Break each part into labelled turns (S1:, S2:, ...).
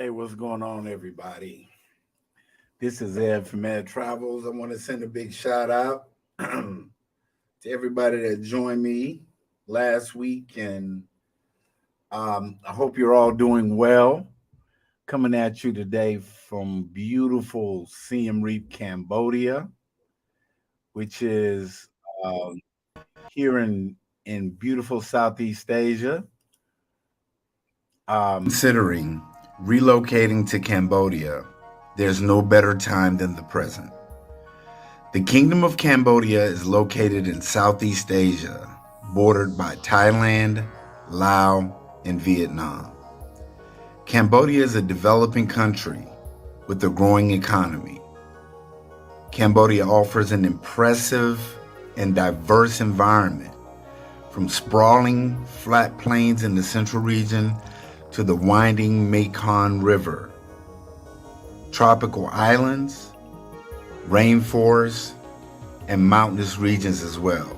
S1: Hey, what's going on, everybody? This is Ed from Ed Travels. I want to send a big shout out to everybody that joined me last week, and I hope you're all doing well. Coming at you today from beautiful Siem Reap, Cambodia, which is um, here in beautiful Southeast Asia.
S2: Considering relocating to Cambodia, there's no better time than the present. The Kingdom of Cambodia is located in Southeast Asia, bordered by Thailand, Laos, and Vietnam. Cambodia is a developing country with a growing economy. Cambodia offers an impressive and diverse environment, from sprawling flat plains in the central region to the winding Mekong River, tropical islands, rainforests, and mountainous regions as well.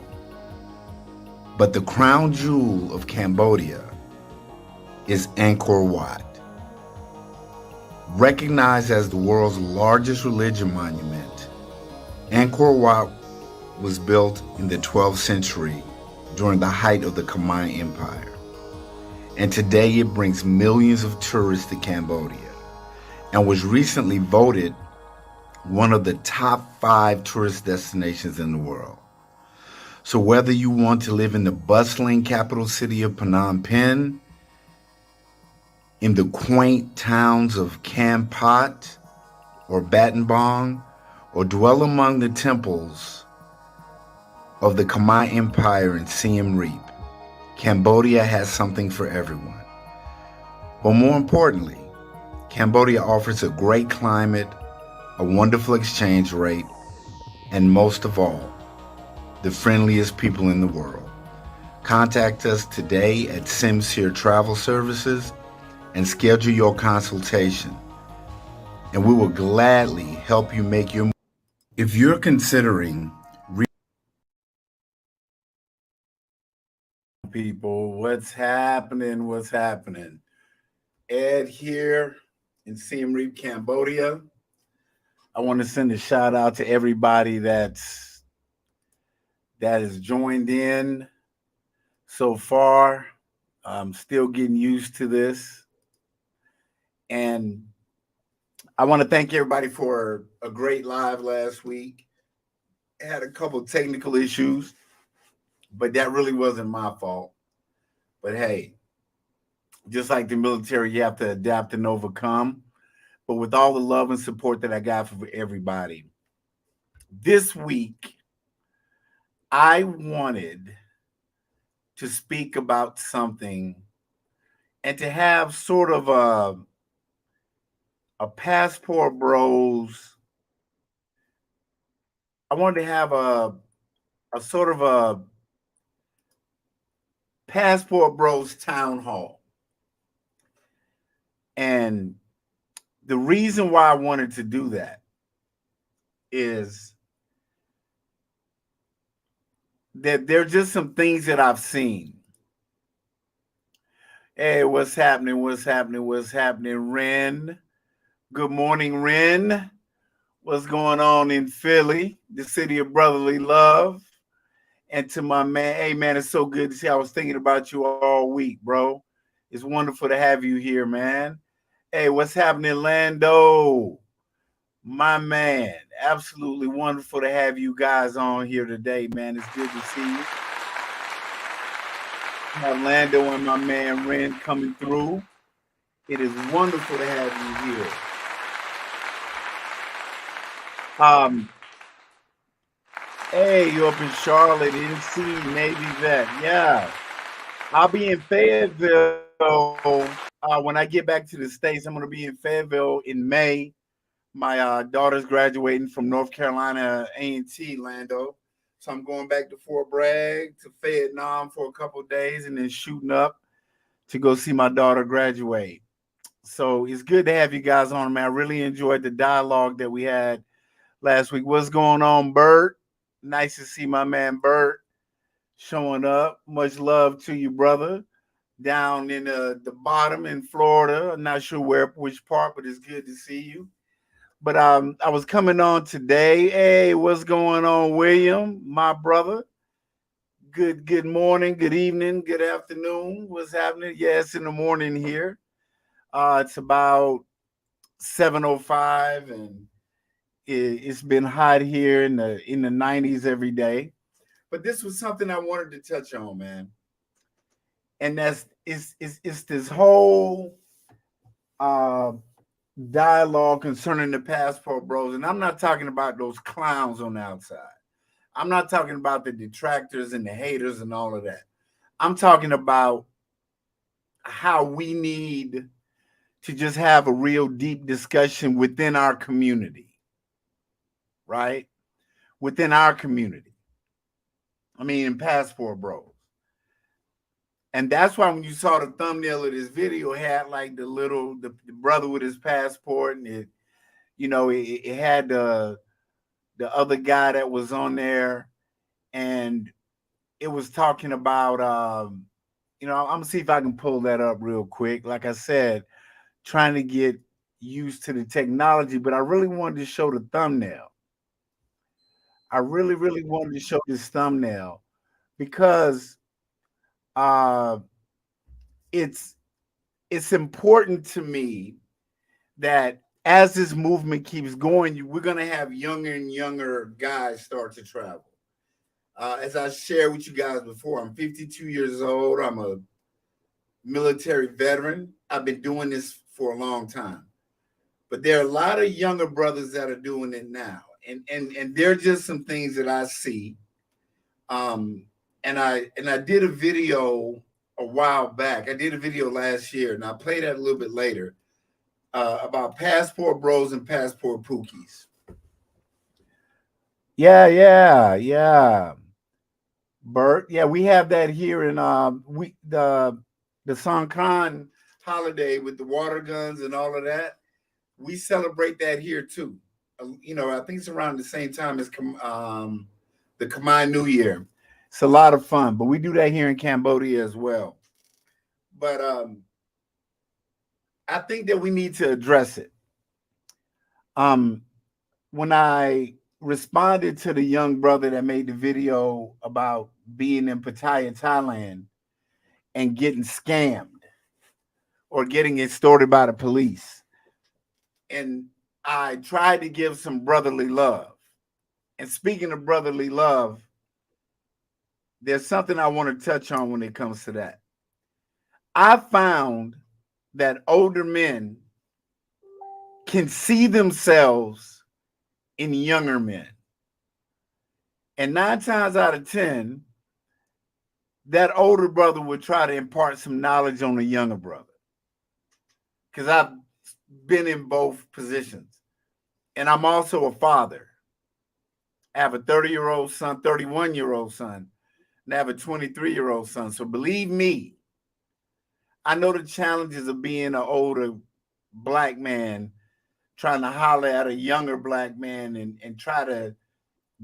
S2: But the crown jewel of Cambodia is Angkor Wat. Recognized as the world's largest religion monument, Angkor Wat was built in the 12th century during the height of the Khmer Empire. And today it brings millions of tourists to Cambodia and was recently voted one of the top 5 tourist destinations in the world. So whether you want to live in the bustling capital city of Phnom Penh, in the quaint towns of Kampot or Battambang, or dwell among the temples of the Khmer Empire in Siem Reap, Cambodia has something for everyone. But more importantly, Cambodia offers a great climate, a wonderful exchange rate, and most of all, the friendliest people in the world. Contact us today at Sincere Travel Services and schedule your consultation, and we will gladly help you make your move. If you're considering
S1: People, what's happening? What's happening? Ed here in Siem Reap, Cambodia. I want to send a shout out to everybody that has joined in so far. I'm still getting used to this. And I want to thank everybody for a great live last week. I had a couple technical issues, but that really wasn't my fault. But hey, just like the military, you have to adapt and overcome. But with all the love and support that I got from everybody, this week I wanted to speak about something and to have sort of a passport bros. I wanted to have a sort of a passport bros town hall. And the reason why I wanted to do that is that there are just some things that I've seen. Hey, what's happening? What's happening? What's happening, Ren? Good morning, Ren. What's going on in Philly, the city of brotherly love? And to my man, hey man, it's so good to see. I was thinking about you all week, bro. It's wonderful to have you here, man. Hey, what's happening, Lando? My man, absolutely wonderful to have you guys on here today, man. It's good to see you. Have Lando and my man Ren coming through. It is wonderful to have you here. Hey, you up in Charlotte, NC, Navy vet. Yeah, I'll be in Fayetteville when I get back to the States. I'm going to be in Fayetteville in May. My daughter's graduating from North Carolina A&T, Lando. So I'm going back to Fort Bragg, to Vietnam for a couple of days, and then shooting up to go see my daughter graduate. So it's good to have you guys on, man. I really enjoyed the dialogue that we had last week. What's going on, Bert? Nice to see my man Bert showing up. Much love to you, brother. down in the bottom in Florida. I'm not sure which part, but it's good to see you. But I was coming on today. Hey, what's going on, William, my brother? Good morning, good evening, good afternoon. What's happening? Yeah, it's in the morning here. It's about 7:05, and it's been hot here in the 90s every day. But this was something I wanted to touch on, man. And that's it's this whole uh dialogue concerning the passport bros. And I'm not talking about those clowns on the outside. I'm not talking about the detractors and the haters and all of that. I'm talking about how we need to just have a real deep discussion within our community, right? Within our community. I mean, in Passport Bros. And that's why when you saw the thumbnail of this video, it had like the brother with his passport, and it had the other guy that was on there, and it was talking about I'm gonna see if I can pull that up real quick. Like I said, trying to get used to the technology, but I really wanted to show the thumbnail. I really, really wanted to show this thumbnail because uh it's it's important to me that as this movement keeps going, we're gonna have younger and younger guys start to travel. As I shared with you guys before, I'm 52 years old. I'm a military veteran. I've been doing this for a long time. But there are a lot of younger brothers that are doing it now. And there are just some things that I see. Um, and I did a video a while back. I did a video last year, and I'll play that a little bit later, about passport bros and passport pookies. Yeah. Bert. Yeah, we have that here in we the Songkran holiday with the water guns and all of that. We celebrate that here too. I think it's around the same time as the Khmer New Year. It's a lot of fun, but we do that here in Cambodia as well. But I think that we need to address it. Um, when I responded to the young brother that made the video about being in Pattaya, Thailand, and getting scammed or getting extorted by the police, and I tried to give some brotherly love. And speaking of brotherly love, there's something I want to touch on when it comes to that. I found that older men can see themselves in younger men. And 9 times out of 10, that older brother would try to impart some knowledge on the younger brother. Because I've been in both positions. And I'm also a father. I have a 30-year-old son, 31-year-old son, and I have a 23-year-old son. So believe me, I know the challenges of being an older black man trying to holler at a younger black man and try to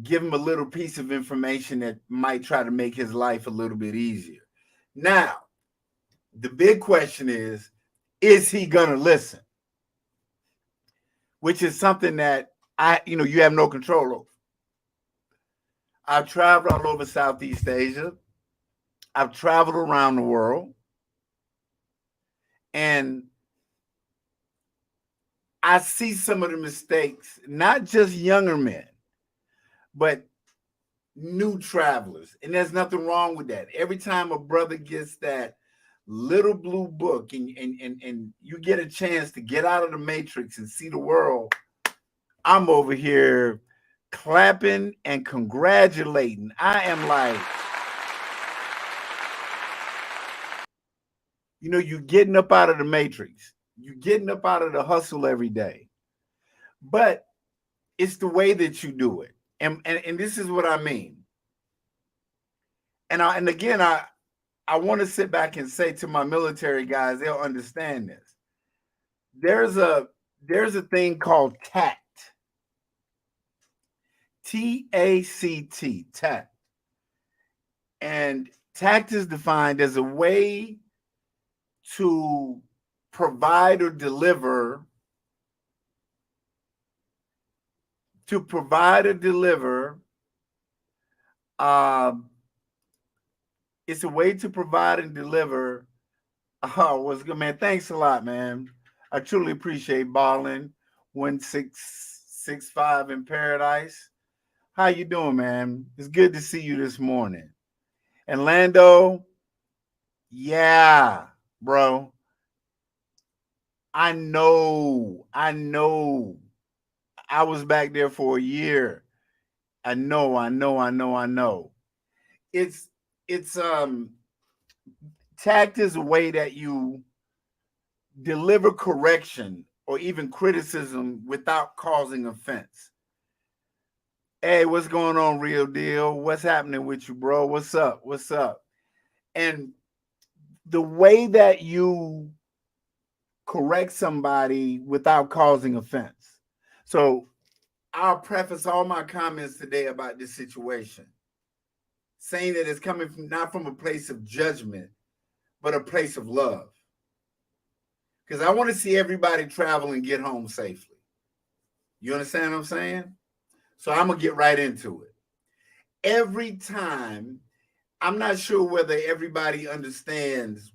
S1: give him a little piece of information that might try to make his life a little bit easier. Now, the big question is he going to listen? Which is something that you have no control over. I've traveled all over Southeast Asia. I've traveled around the world. And I see some of the mistakes, not just younger men, but new travelers. And there's nothing wrong with that. Every time a brother gets that little blue book and you get a chance to get out of the matrix and see the world, I'm over here clapping and congratulating. I am like, you're getting up out of the matrix. You're getting up out of the hustle every day. But it's the way that you do it. And this is what I mean. And again, I want to sit back and say to my military guys, they'll understand this. There's a thing called tact. TACT. And tact is defined as a way to provide or deliver to provide or deliver um it's a way to provide and deliver. Oh, what's good, man? Thanks a lot, man. I truly appreciate balling 1665 in paradise. How you doing, man? It's good to see you this morning. And Lando, yeah, bro. I know. I was back there for a year. I know. It's it's tact is a way that you deliver correction or even criticism without causing offense. Hey, what's going on, real deal? What's happening with you, bro? What's up? What's up? And the way that you correct somebody without causing offense. So I'll preface all my comments today about this situation, saying that it's coming from not from a place of judgment, but a place of love. Because I want to see everybody travel and get home safely. You understand what I'm saying? So I'm going to get right into it. Every time, I'm not sure whether everybody understands,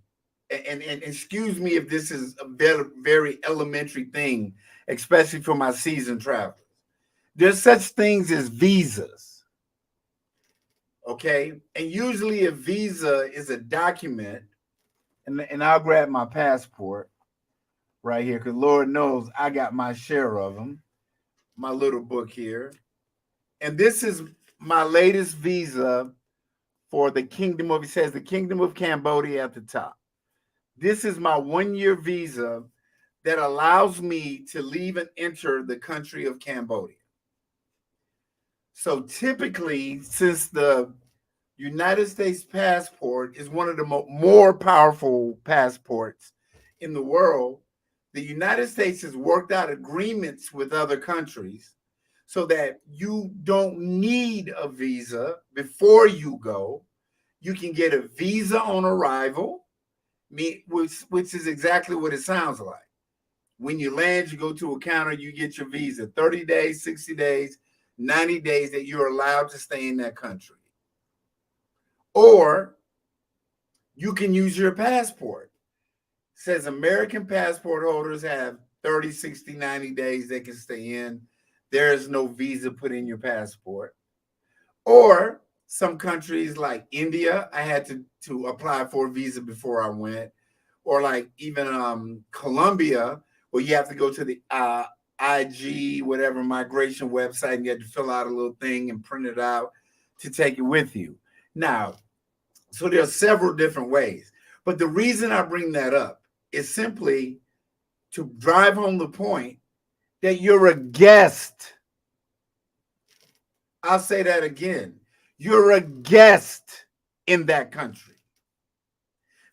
S1: and excuse me if this is a very, very elementary thing, especially for my seasoned travelers. There's such things as visas, okay? And usually a visa is a document, and I'll grab my passport right here because Lord knows I got my share of them, my little book here. And this is my latest visa for the Kingdom of, it says the Kingdom of Cambodia at the top. This is my 1-year visa that allows me to leave and enter the country of Cambodia. So typically, since the United States passport is one of the more powerful passports in the world, the United States has worked out agreements with other countries so that you don't need a visa before you go. You can get a visa on arrival, which is exactly what it sounds like. When you land, you go to a counter, you get your visa, 30 days, 60 days, 90 days that you're allowed to stay in that country. Or you can use your passport. It says American passport holders have 30, 60, 90 days they can stay in. There is no visa put in your passport. Or some countries like India, I had to apply for a visa before I went. Or like even Colombia, where you have to go to the IG, whatever migration website, and you have to fill out a little thing and print it out to take it with you. Now, so there are several different ways. But the reason I bring that up is simply to drive home the point that you're a guest. I'll say that again. You're a guest in that country.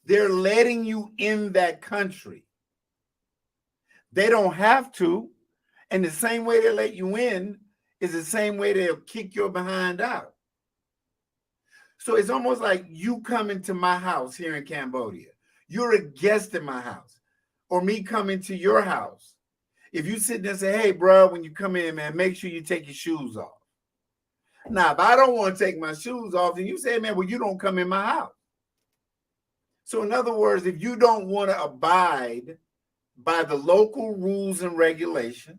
S1: They're letting you in that country. They don't have to. And the same way they let you in is the same way they'll kick your behind out. So it's almost like you coming to my house here in Cambodia. You're a guest in my house. Or me coming to your house. If you sit there and say, hey, bro, when you come in, man, make sure you take your shoes off. Now, if I don't want to take my shoes off, then you say, man, well, you don't come in my house. So in other words, if you don't want to abide by the local rules and regulations,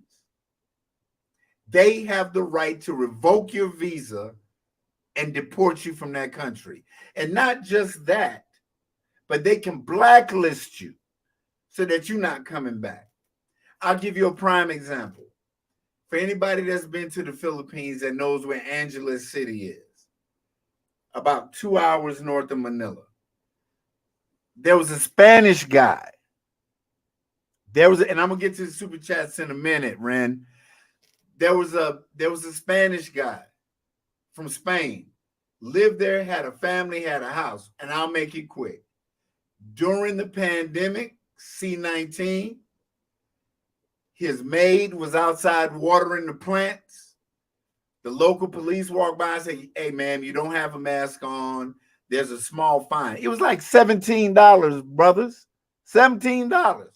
S1: they have the right to revoke your visa and deport you from that country. And not just that, but they can blacklist you so that you're not coming back. I'll give you a prime example. For anybody that's been to the Philippines that knows where Angeles City is, about 2 hours north of Manila, there was a Spanish guy. And I'm gonna get to the super chats in a minute, Ren. There was a Spanish guy from Spain, lived there, had a family, had a house, and I'll make it quick. During the pandemic, C-19, his maid was outside watering the plants. The local police walked by and said, hey, ma'am, you don't have a mask on. There's a small fine. It was like $17, brothers. $17.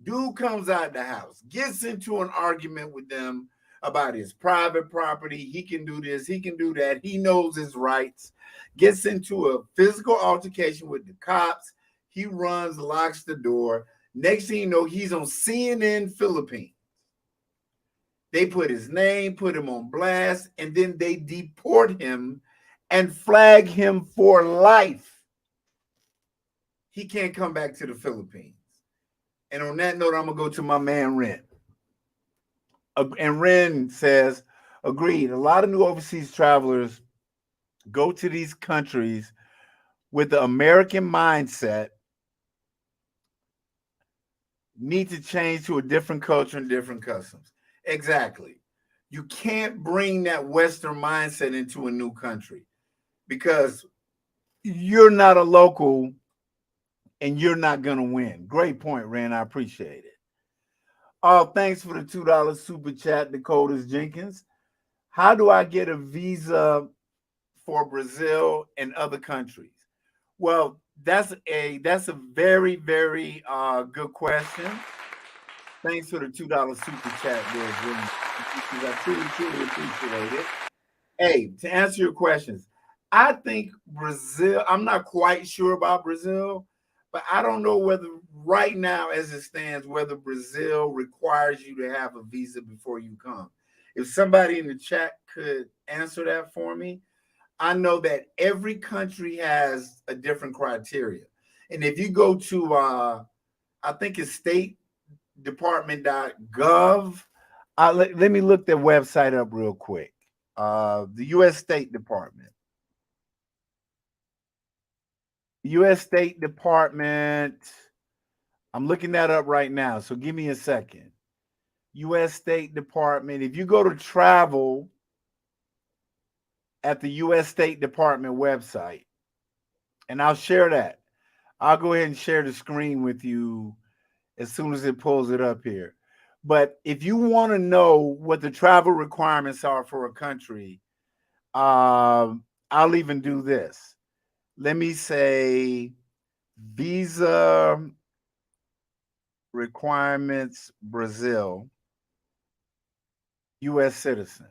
S1: Dude comes out the house, gets into an argument with them about his private property. He can do this, he can do that. He knows his rights. Gets into a physical altercation with the cops. He runs, locks the door. Next thing you know, he's on CNN Philippines. They put his name, put him on blast, and then they deport him and flag him for life. He can't come back to the Philippines. And on that note, I'm going to go to my man, Ren. And Ren says, agreed. A lot of new overseas travelers go to these countries with the American mindset, need to change to a different culture and different customs. Exactly. You can't bring that Western mindset into a new country because you're not a local and you're not going to win. Great point, Ren. I appreciate it. Oh, thanks for the $2 super chat, Dakota's Jenkins. How do I get a visa for Brazil and other countries? Well, that's a very, very good question. Thanks for the $2 super chat there, Jim. I truly appreciate it. Hey, to answer your questions, I think Brazil, I'm not quite sure about Brazil, but I don't know whether right now, as it stands, whether Brazil requires you to have a visa before you come. If somebody in the chat could answer that for me, I know that every country has a different criteria. And if you go to, I think it's statedepartment.gov, let me look their website up real quick. The U.S. State Department. U.S. State Department. I'm looking that up right now, so give me a second. U.S. State Department. If you go to travel at the U.S. State Department website, and I'll share that. I'll go ahead and share the screen with you as soon as it pulls it up here. But if you want to know what the travel requirements are for a country, I'll even do this. Let me say visa requirements Brazil, U.S. citizen.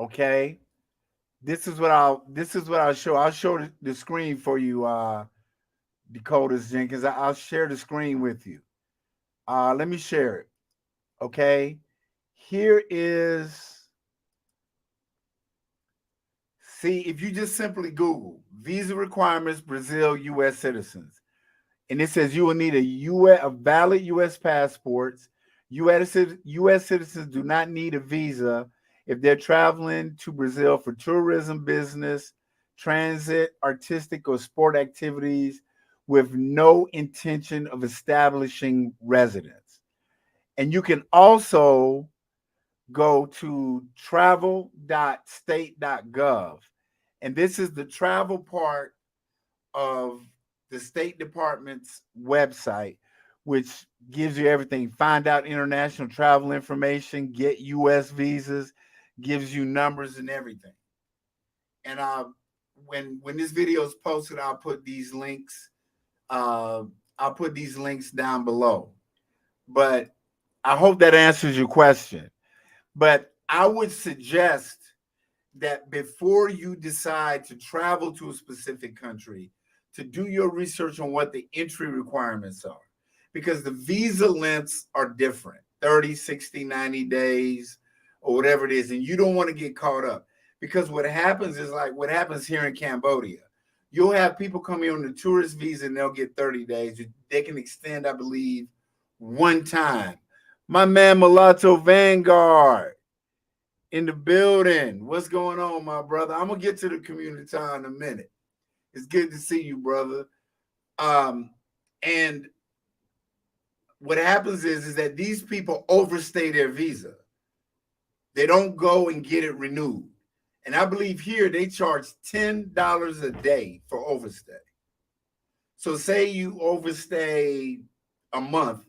S1: Okay, this is what I'll show. I'll show the screen for you, Dakota's Jenkins. I'll share the screen with you. Let me share it. Okay, here is. See, if you just simply Google visa requirements Brazil U.S. citizens, and it says you will need a valid U.S. passports. U.S. citizens do not need a visa if they're traveling to Brazil for tourism, business, transit, artistic, or sport activities with no intention of establishing residence. And you can also go to travel.state.gov. And this is the travel part of the State Department's website, which gives you everything. Find out international travel information, get U.S. visas, gives you numbers and everything. And when this video is posted, I'll put these links. I'll put these links down below. But I hope that answers your question. But I would suggest that before you decide to travel to a specific country, to do your research on what the entry requirements are, because the visa lengths are different 30, 60, 90 days, or whatever it is. And you don't want to get caught up because what happens is like what happens here in Cambodia. You'll have people coming on the tourist visa and they'll get 30 days. They can extend, I believe, one time. My man Mulatto Vanguard in the building. What's going on, my brother? I'm gonna get to the community time in a minute. It's good to see you, brother. And what happens is that these people overstay their visa. They don't go and get it renewed. And I believe here they charge $10 a day for overstay. So say you overstay a month,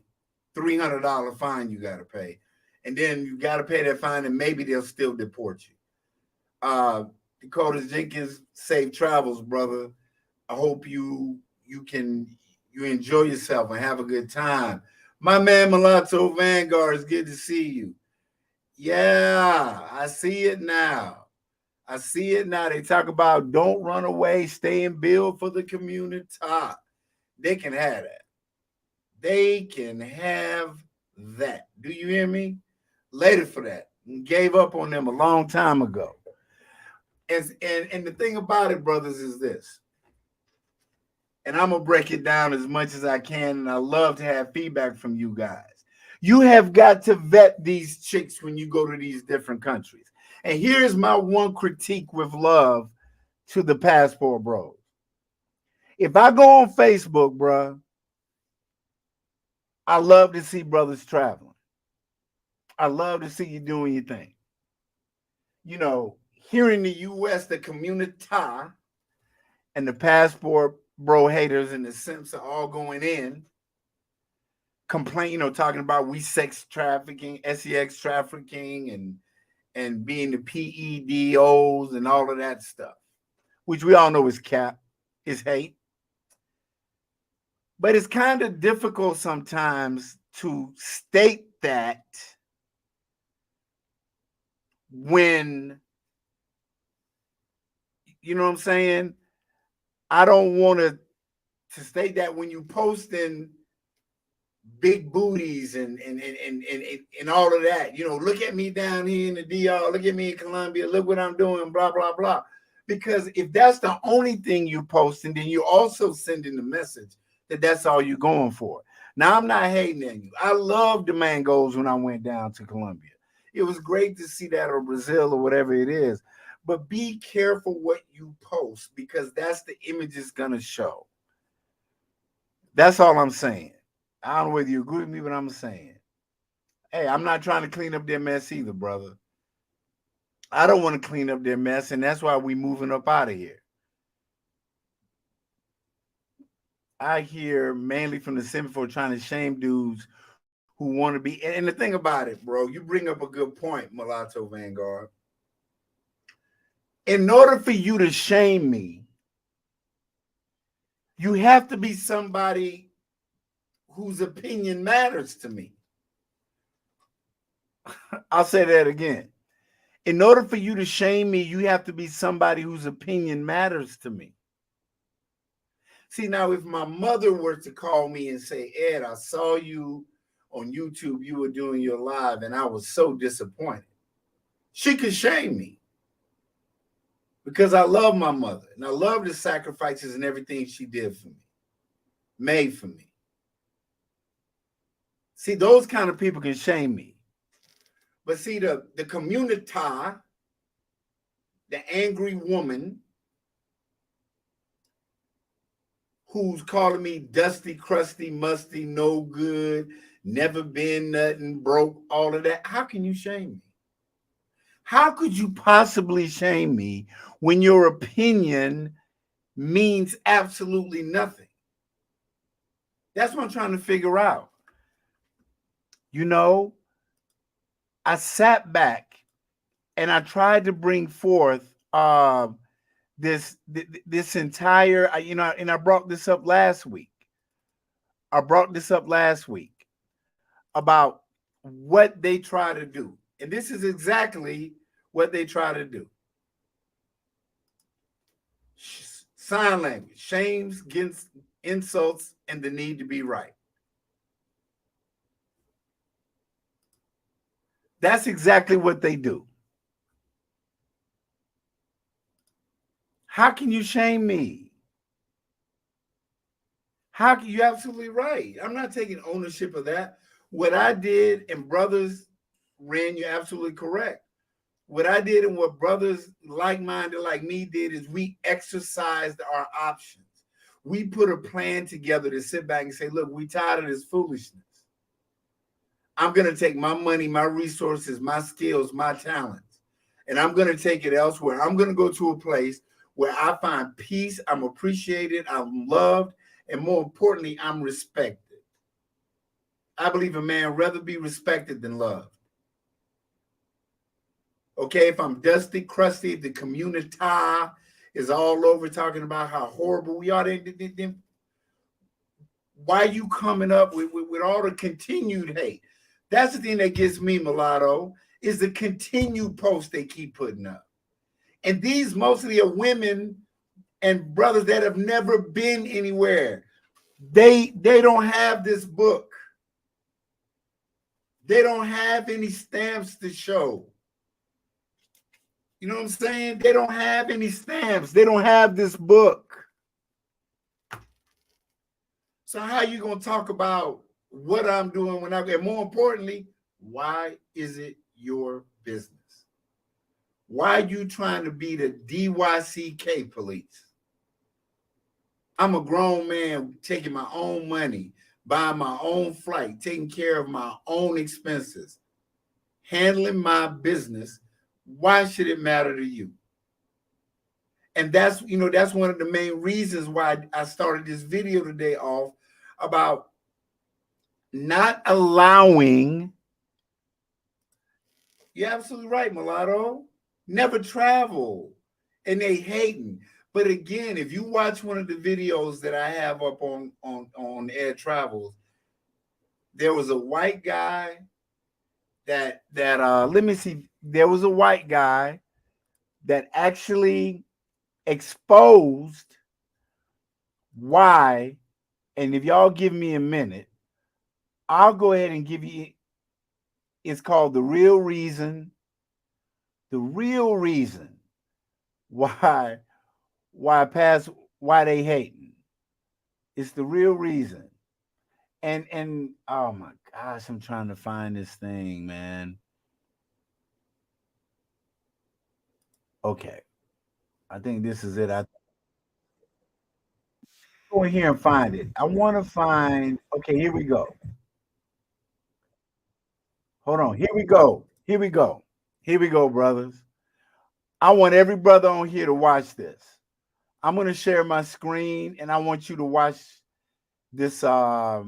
S1: $300 fine you got to pay. And then you got to pay that fine and maybe they'll still deport you. Dakota Jenkins, safe travels, brother. I hope you enjoy yourself and have a good time. My man Mulatto Vanguard, it's good to see you. Yeah, I see it now. I see it now. They talk about don't run away, stay and build for the community. They can have that. They can have that. Do you hear me? Later for that. Gave up on them a long time ago. And the thing about it, brothers, is this. And I'm gonna break it down as much as I can. And I love to have feedback from you guys. You have got to vet these chicks when you go to these different countries. And here's my one critique with love to the passport bros. If I go on Facebook, bro, I love to see brothers traveling. I love to see you doing your thing. You know, here in the US, the community and the passport bro haters and the simps are all going in, talking about we sex trafficking, sex trafficking, and being the PEDOs and all of that stuff, which we all know is cap, is hate. But it's kind of difficult sometimes to state that when, you know what I'm saying? I don't want to state that when you posting big booties and all of that. You know, look at me down here in the DR, look at me in Colombia, look what I'm doing, blah, blah, blah. Because if that's the only thing you posting, then you're also sending the message that that's all you're going for. Now, I'm not hating on you. I loved the mangoes when I went down to Colombia. It was great to see that, or Brazil, or whatever it is. But be careful what you post, because that's the image it's going to show. That's all I'm saying. I don't know whether you agree with me, but I'm saying, hey, I'm not trying to clean up their mess either, brother. I don't want to clean up their mess, and that's why we're moving up out of here. I hear mainly from the Symphony trying to shame dudes who want to be. And the thing about it, bro, you bring up a good point, Mulatto Vanguard. In order for you to shame me, you have to be somebody whose opinion matters to me. I'll say that again. In order for you to shame me, you have to be somebody whose opinion matters to me. See, now, if my mother were to call me and say, Ed, I saw you on YouTube, you were doing your live, and I was so disappointed, she could shame me, because I love my mother, and I love the sacrifices and everything she did for me, made for me. See, those kind of people can shame me. But see, the community, the angry woman who's calling me dusty, crusty, musty, no good, never been nothing, broke, all of that, how can you shame me? How could you possibly shame me when your opinion means absolutely nothing? That's what I'm trying to figure out. You know, I sat back and I tried to bring forth this entire, and I brought this up last week. About what they try to do. And this is exactly what they try to do. Sign language, shames, insults, and the need to be right. That's exactly what they do. How can you shame me? How can you? Absolutely right. I'm not taking ownership of that. What I did, and brothers, Ren, you're absolutely correct. What I did and what brothers like-minded like me did is we exercised our options. We put a plan together to sit back and say, look, we tired of this foolishness. I'm going to take my money, my resources, my skills, my talents, and I'm going to take it elsewhere. I'm going to go to a place where I find peace, I'm appreciated, I'm loved, and more importantly, I'm respected. I believe a man rather be respected than loved. Okay, if I'm dusty, crusty, the community is all over talking about how horrible we are, then why you coming up with all the continued hate? That's the thing that gets me, Mulatto, is the continued posts they keep putting up. And these mostly are women and brothers that have never been anywhere. They don't have this book. They don't have any stamps to show. You know what I'm saying? They don't have any stamps. They don't have this book. So how you gonna talk about what I'm doing when I get? More importantly, why is it your business? Why are you trying to be the DYCK police? I'm a grown man taking my own money, buying my own flight, taking care of my own expenses, handling my business. Why should it matter to you? And that's, that's one of the main reasons why I started this video today off about not allowing. You're absolutely right, Mulatto. Never travel. And they hating. But again, if you watch one of the videos that I have up on Air Travels, there was a white guy that let me see. There was a white guy that actually exposed why. And if y'all give me a minute, I'll go ahead and give you. It's called The Real Reason. The real reason why why they hating. It's the real reason. And oh my gosh, I'm trying to find this thing, man. Okay. I think this is it. I go in here and find it. I want to find. Okay, here we go. Hold on. Here we go. Here we go. Here we go, brothers. I want every brother on here to watch this. I'm going to share my screen and I want you to watch this. I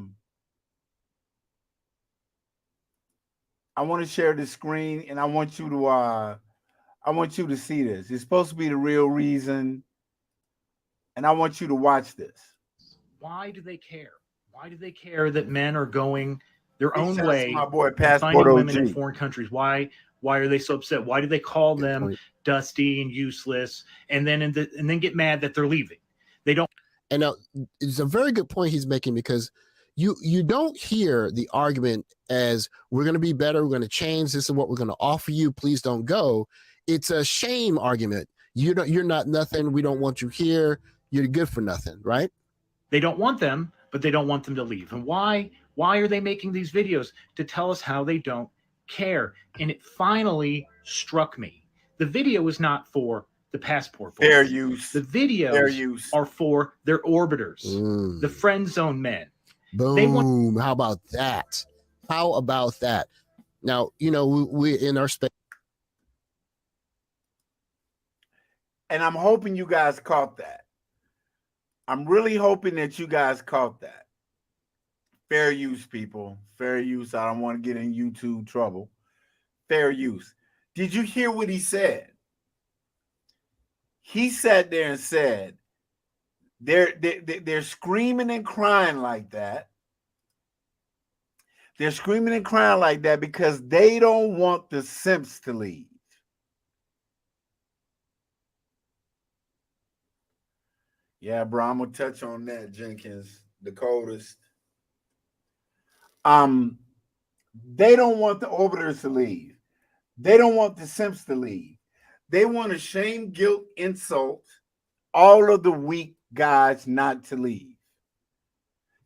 S1: want to share the screen and I want you to see this. It's supposed to be the real reason. And I want you to watch this.
S3: Why do they care? Why do they care that men are going their
S1: Big
S3: own
S1: shout out to
S3: way
S1: my boy
S3: and
S1: Passport
S3: finding women in
S1: OG.
S3: foreign countries? Why are they so upset? Why do they call
S4: Good
S3: them
S4: point.
S3: dusty and useless and then get mad that they're leaving? They don't.
S4: And now it's a very good point he's making, because you don't hear the argument as we're going to be better, we're going to change, this is what we're going to offer you, please don't go. It's a shame argument. You're not nothing, we don't want you here, you're good for nothing, right?
S3: They don't want them, but they don't want them to leave. And why are they making these videos? To tell us how they don't care. And it finally struck me. The video is not for the passport boys.
S1: Fair use.
S3: The videos
S1: Fair use.
S3: are for their orbiters, the friend zone men.
S4: Boom. How about that? How about that? Now, we in our space.
S1: And I'm hoping you guys caught that. I'm really hoping that you guys caught that. Fair use, people. Fair use. I don't want to get in YouTube trouble. Fair use. Did you hear what he said? He sat there and said, they're screaming and crying like that. They're screaming and crying like that because they don't want the simps to leave. Yeah, bro, I'm gonna touch on that, Jenkins. The coldest. They don't want the orbiters to leave. They don't want the simps to leave. They want to shame, guilt, insult all of the weak guys not to leave.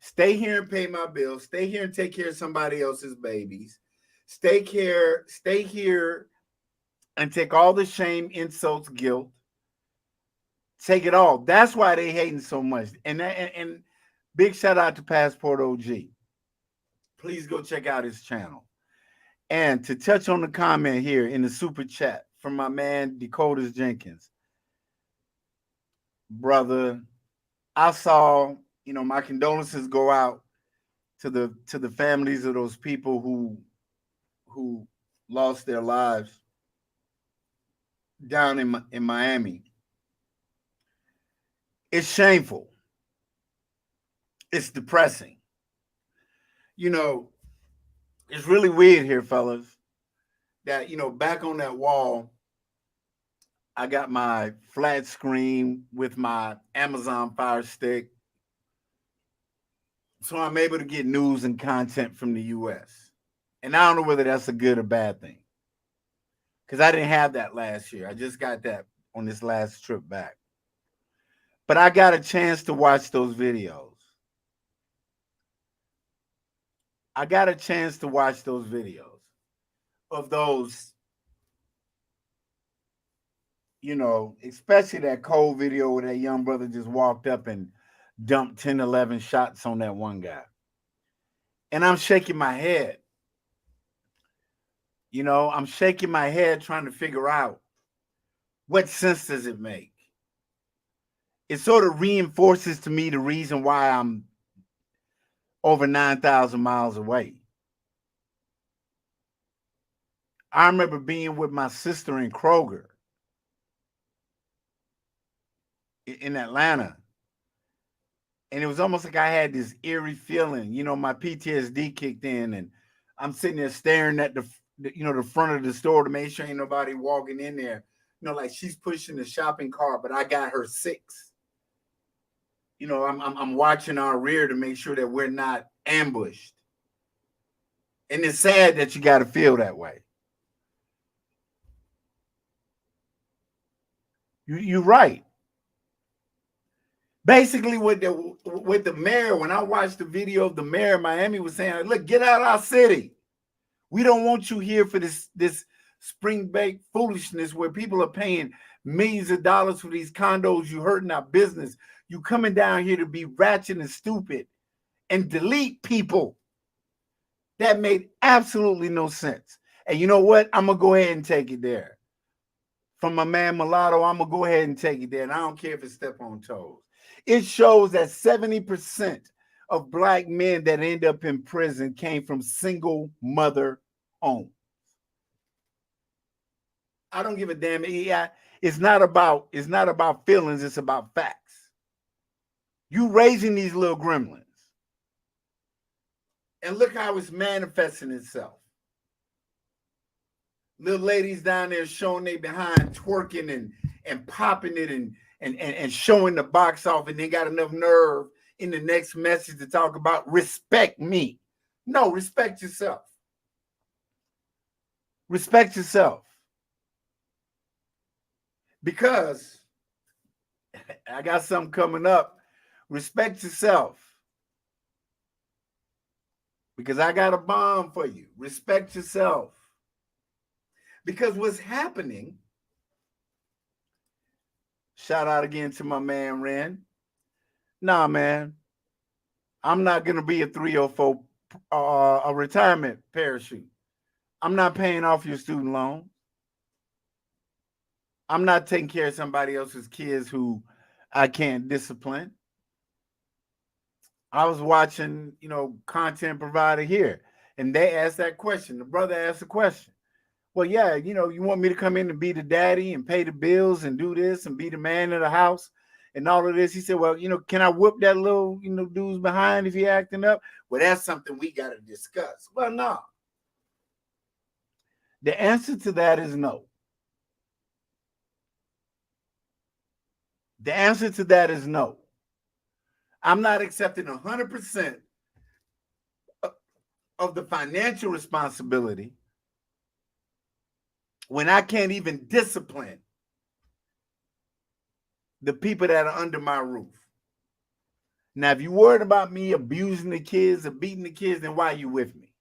S1: Stay here and pay my bills. Stay here and take care of somebody else's babies. Stay here and take all the shame, insults, guilt. Take it all. That's why they hating so much. And big shout out to Passport OG. Please go check out his channel. And to touch on the comment here in the super chat from my man Dakotas Jenkins. Brother, I saw, my condolences go out to the families of those people who lost their lives down in Miami. It's shameful. It's depressing. You know, it's really weird here, fellas, that, back on that wall, I got my flat screen with my Amazon Fire Stick. So I'm able to get news and content from the US. And I don't know whether that's a good or bad thing. Because I didn't have that last year. I just got that on this last trip back. But I got a chance to watch those videos. I got a chance to watch those videos of those, especially that cold video where that young brother just walked up and dumped 10, 11 shots on that one guy. And I'm shaking my head. I'm shaking my head trying to figure out what sense does it make? It sort of reinforces to me the reason why I'm over 9,000 miles away. I remember being with my sister in Kroger in Atlanta. And it was almost like I had this eerie feeling, my PTSD kicked in, and I'm sitting there staring at the front of the store to make sure ain't nobody walking in there. Like she's pushing the shopping cart, but I got her 6. I'm watching our rear to make sure that we're not ambushed. And it's sad that you got to feel that way. You're right. Basically, with the mayor, when I watched the video of the mayor of Miami was saying, look, get out of our city. We don't want you here for this spring break foolishness where people are paying millions of dollars for these condos. You hurting our business. You coming down here to be ratchet and stupid and delete people. That made absolutely no sense. And you know what? I'm going to go ahead and take it there. From my man Mulatto, I'm going to go ahead and take it there. And I don't care if it's step on toes. It shows that 70% of black men that end up in prison came from single mother homes. I don't give a damn. It's not about feelings. It's about facts. You raising these little gremlins. And look how it's manifesting itself. Little ladies down there showing they behind, twerking and popping it and showing the box off, and they got enough nerve in the next message to talk about respect me. No, respect yourself. Respect yourself. Because I got something coming up. Respect yourself. Because I got a bomb for you. Respect yourself. Because what's happening, shout out again to my man Ren. Nah, man, I'm not going to be a 304 a retirement parachute. I'm not paying off your student loan. I'm not taking care of somebody else's kids who I can't discipline. I was watching, content provider here, and they asked that question. The brother asked the question. Well, yeah, you want me to come in and be the daddy and pay the bills and do this and be the man of the house and all of this. He said, well, can I whoop that little, dude's behind if he acting up? Well, that's something we got to discuss. Well, no. The answer to that is no. The answer to that is no. I'm not accepting 100% of the financial responsibility when I can't even discipline the people that are under my roof. Now, if you're worried about me abusing the kids or beating the kids, then why are you with me?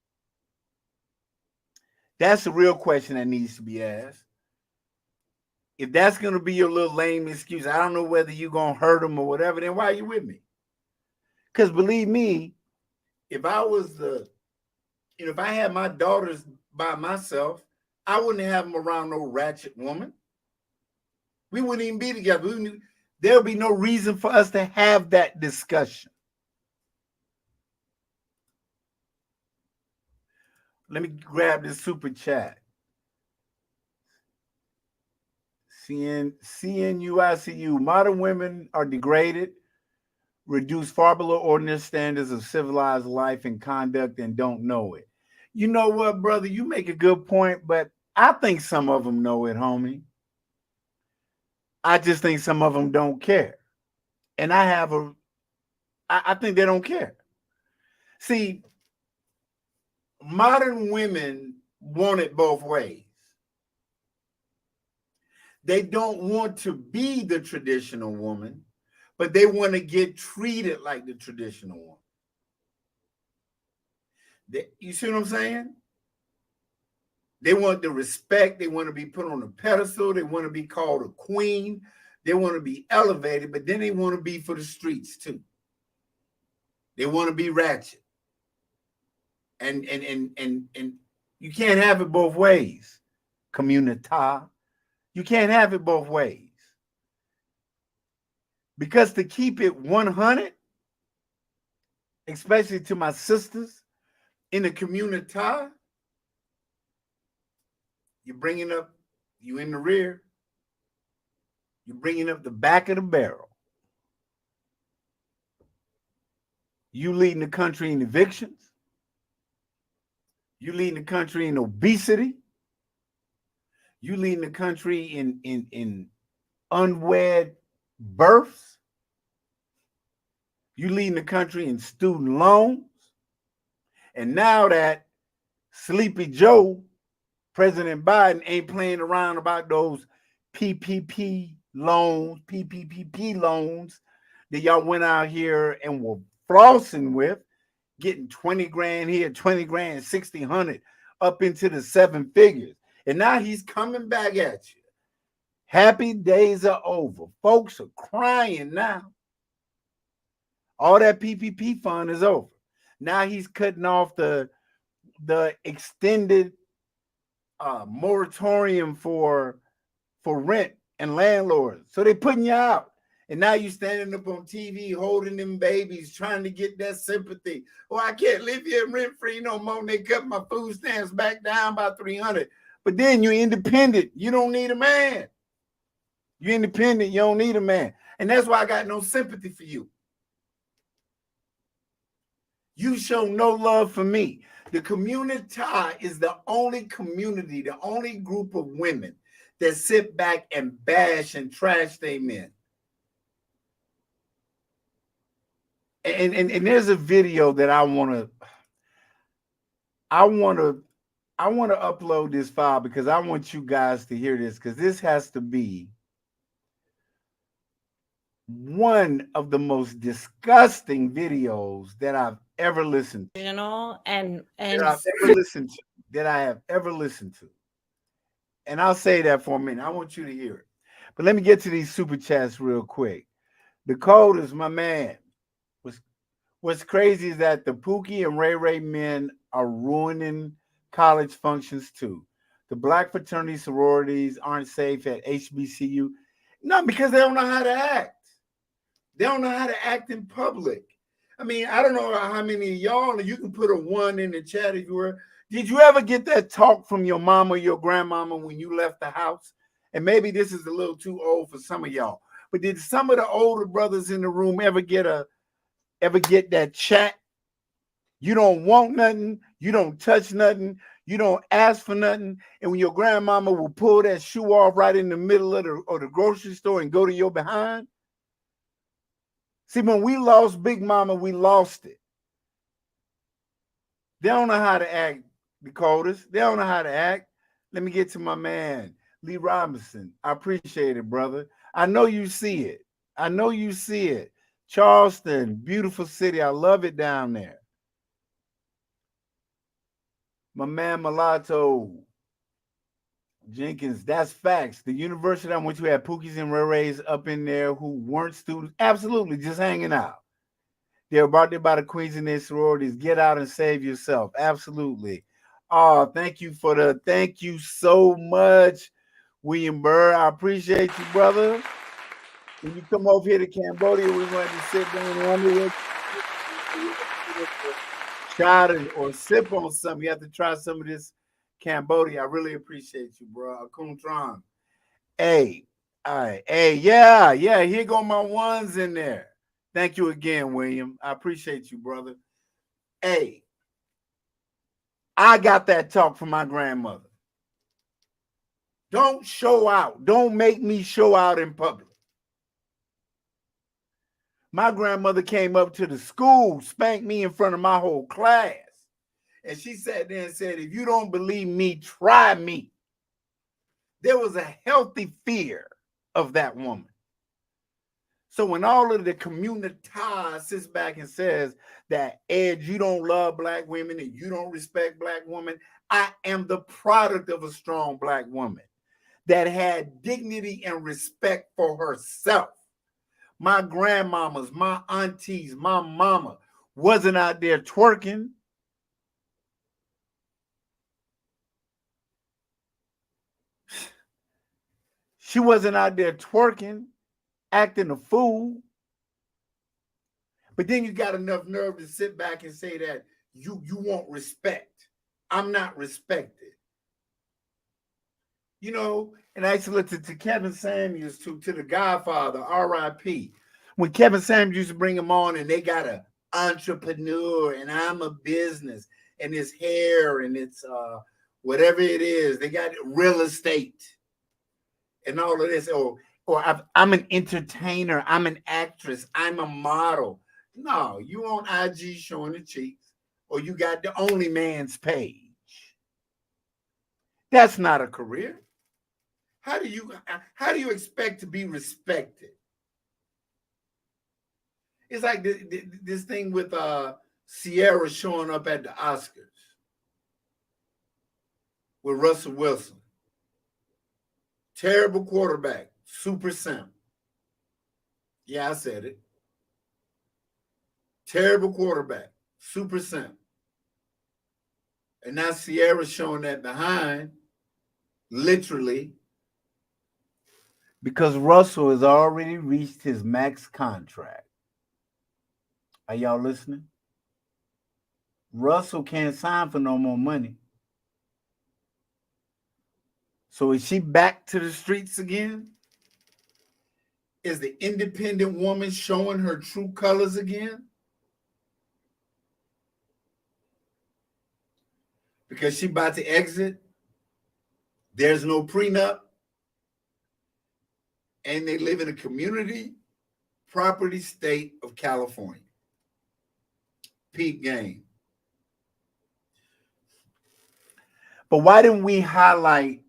S1: That's the real question that needs to be asked. If that's going to be your little lame excuse, I don't know whether you're going to hurt them or whatever, then why are you with me? Because believe me, if I had my daughters by myself, I wouldn't have them around no ratchet woman. We wouldn't even be together. There would be no reason for us to have that discussion. Let me grab this super chat. CNUICU. Modern women are degraded, reduced far below ordinary standards of civilized life and conduct, and don't know it. You know what, brother? You make a good point, but I think some of them know it, homie. I just think some of them don't care. And I think they don't care. See, modern women want it both ways. They don't want to be the traditional woman, but they want to get treated like the traditional woman. You see what I'm saying? They want the respect. They want to be put on a pedestal. They want to be called a queen. They want to be elevated, but then they want to be for the streets too. They want to be ratchet. And you can't have it both ways. Communita. You can't have it both ways. Because to keep it 100, especially to my sisters in the communita, you're bringing up, you in the rear, you're bringing up the back of the barrel. You leading the country in evictions. You leading the country in obesity. You leading the country in unwed births. You leading the country in student loans. And now that Sleepy Joe, President Biden, ain't playing around about those PPP loans that y'all went out here and were flossing with, getting 20 grand here, 20 grand, 1,600 up into the 7 figures. And now he's coming back at you. Happy days are over. Folks are crying now. All that PPP fund is over. Now he's cutting off the extended moratorium for rent and landlords. So they're putting you out. And now you're standing up on TV holding them babies, trying to get that sympathy. Oh, I can't live here rent-free no more. And they cut my food stamps back down by 300. But then you're independent. You don't need a man. You're independent. You don't need a man. And that's why I got no sympathy for you. You show no love for me. The community is the only community, the only group of women that sit back and bash and trash their men. And there's a video that I want to upload this file because I want you guys to hear this, because this has to be one of the most disgusting videos that I've ever listened to. That I have ever listened to. And I'll say that for a minute. I want you to hear it. But let me get to these super chats real quick. The code is my man. What's crazy is that the Pookie and Ray Ray men are ruining college functions too. The black fraternity sororities aren't safe at HBCU. No, because they don't know how to act. They don't know how to act in public. I mean, I don't know how many of y'all, you can put a 1 in the chat if you were. Did you ever get that talk from your mama or your grandmama when you left the house? And maybe this is a little too old for some of y'all, but did some of the older brothers in the room ever get that chat? You don't want nothing. You don't touch nothing. You don't ask for nothing. And when your grandmama will pull that shoe off right in the middle of the grocery store and go to your behind. See, when we lost Big Mama, we lost it. They don't know how to act, Dakotas. They don't know how to act. Let me get to my man, Lee Robinson. I appreciate it, brother. I know you see it. I know you see it. Charleston, beautiful city. I love it down there. My man, Mulatto Jenkins, that's facts. The university I went to had Pookies and Ray Rays up in there who weren't students. Absolutely, just hanging out. They're brought there by the queens and their sororities. Get out and save yourself. Absolutely. Oh, thank you so much, William Burr. I appreciate you, brother. When you come over here to Cambodia, we're going to sit down and wonder what try to or sip on something. You have to try some of this Cambodia. I really appreciate you, bro. Akuntran. Hey, All right. Hey, yeah. Here go my ones in there. Thank you again, William. I appreciate you, brother. Hey, I got that talk from my grandmother. Don't show out. Don't make me show out in public. My grandmother came up to the school, spanked me in front of my whole class. And she sat there and said, if you don't believe me, try me. There was a healthy fear of that woman. So when all of the community sits back and says that, Ed, you don't love black women and you don't respect black women, I am the product of a strong black woman that had dignity and respect for herself. My grandmamas, my aunties, my mama wasn't out there twerking. She wasn't out there twerking, acting a fool. But then you got enough nerve to sit back and say that you want respect. I'm not respected. You know, and I used to listen to Kevin Samuels, to the Godfather, R.I.P. When Kevin Samuels used to bring him on and they got an entrepreneur and I'm a business and it's hair and it's whatever it is, they got real estate and all of this. Or I'm an entertainer, I'm an actress, I'm a model. No, you on IG showing the cheeks, or you got the Only Man's page. That's not a career. How do you expect to be respected? It's like this thing with Sierra showing up at the Oscars with Russell Wilson. Terrible quarterback, super simp. Yeah, I said it. Terrible quarterback, super simp. And now Sierra's showing that behind, literally, because Russell has already reached his max contract. Are y'all listening? Russell can't sign for no more money. So is she back to the streets again? Is the independent woman showing her true colors again? Because she about to exit. There's no prenup. And they live in a community property state of California. Peak game. But why didn't we highlight,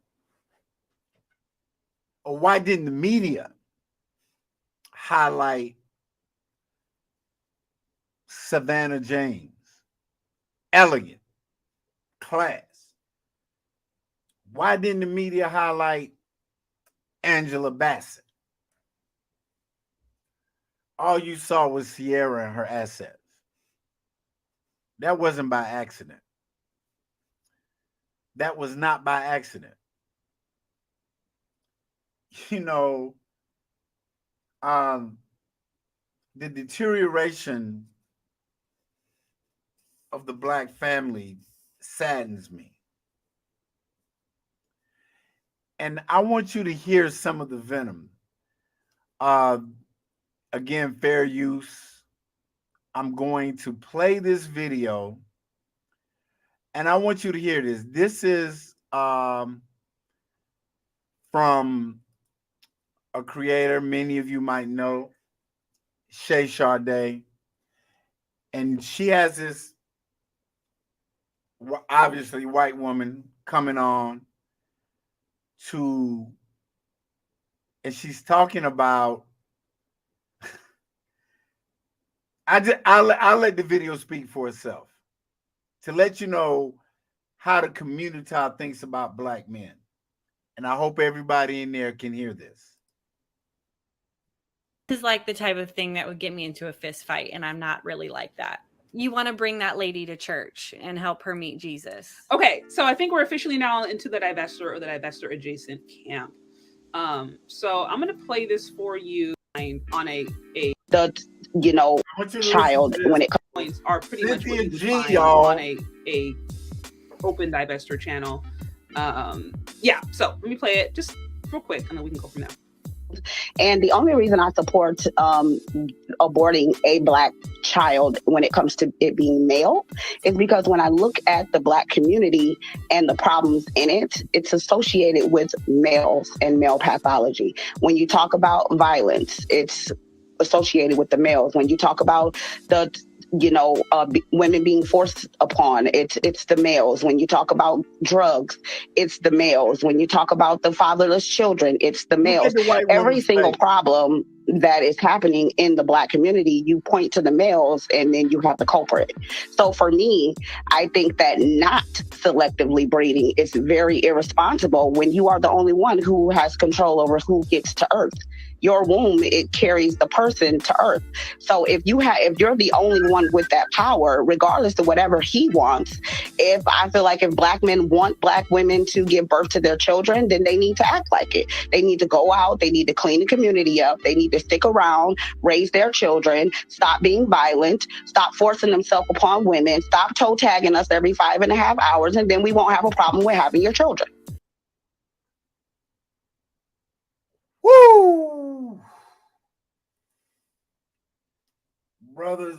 S1: or why didn't the media highlight Savannah James? Elegant, class. Why didn't the media highlight Angela Bassett? All you saw was Sierra and her assets. That wasn't by accident. That was not by accident. You know, the deterioration of the black family saddens me. And I want you to hear some of the venom. Again, fair use. I'm going to play this video and I want you to hear this. This is from a creator many of you might know, Shay Sade. And she has this obviously white woman coming on and she's talking about, I'll let the video speak for itself to let you know how the community thinks about black men. And I hope everybody in there can hear this.
S5: This is like the type of thing that would get me into a fist fight, and I'm not really like that. You want to bring that lady to church and help her meet Jesus.
S6: Okay, so I think we're officially now into the divestor or the divestor adjacent camp. So I'm gonna play this for you on a
S7: child when it
S6: points are pretty much what you would
S1: G,
S6: find
S1: y'all.
S6: on a open divestor channel. Yeah, so let me play it just real quick and then we can go from there.
S7: And the only reason I support aborting a Black child when it comes to it being male is because when I look at the Black community and the problems in it, it's associated with males and male pathology. When you talk about violence, it's associated with the males. When you talk about the women being forced upon, it's the males. When you talk about drugs, it's the males. When you talk about the fatherless children, it's the
S1: Look
S7: males.
S1: at the white
S7: Every
S1: woman's
S7: single
S1: face.
S7: problem that is happening in the Black community, you point to the males and then you have the culprit. So for me, I think that not selectively breeding is very irresponsible when you are the only one who has control over who gets to earth. Your womb, it carries the person to earth. So if you're the only one with that power, regardless of whatever he wants, if I feel like if Black men want Black women to give birth to their children, then they need to act like it. They need to go out, they need to clean the community up, they need to stick around, raise their children, stop being violent, stop forcing themselves upon women, stop toe tagging us every 5.5 hours, and then we won't have a problem with having your children.
S1: Woo! Brothers.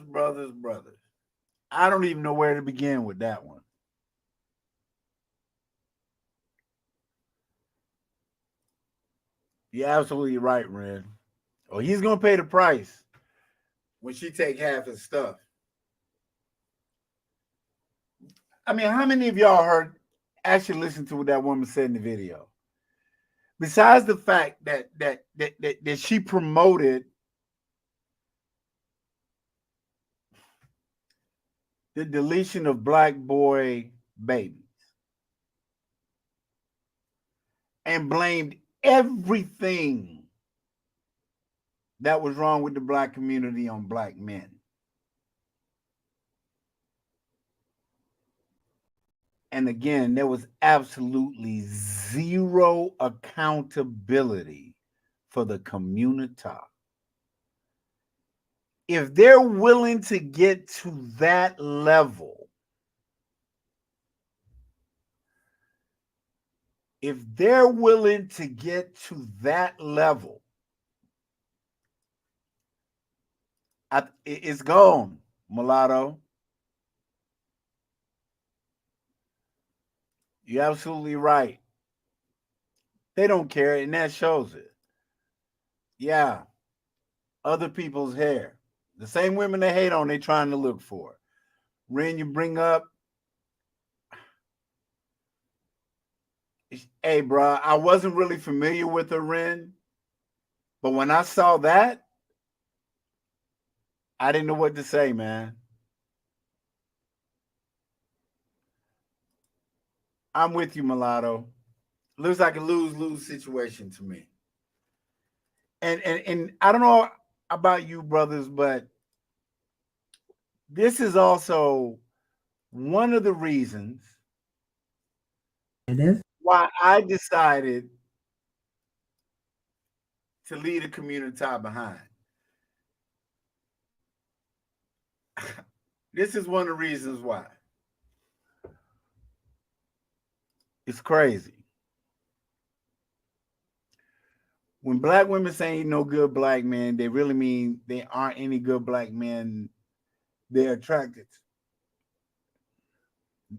S1: I don't even know where to begin with that one. You're absolutely right, Ren. Oh, he's gonna pay the price when she take half his stuff. I mean, how many of y'all actually listened to what that woman said in the video? Besides the fact that she promoted the deletion of Black boy babies and blamed everything that was wrong with the Black community on Black men. And again, there was absolutely zero accountability for the community. If they're willing to get to that level, it's gone, mulatto. You're absolutely right. They don't care, and that shows it. Yeah, other people's hair. The same women they hate on, they trying to look for. Ren, you bring up, hey, bro, I wasn't really familiar with her, Ren, but when I saw that, I didn't know what to say, man. I'm with you, mulatto. Looks like a lose-lose situation to me. And I don't know about you, brothers, but this is also one of the reasons why I decided to leave the community behind. This is one of the reasons why. It's crazy. When Black women say ain't no good Black men, they really mean they aren't any good Black men they're attracted to.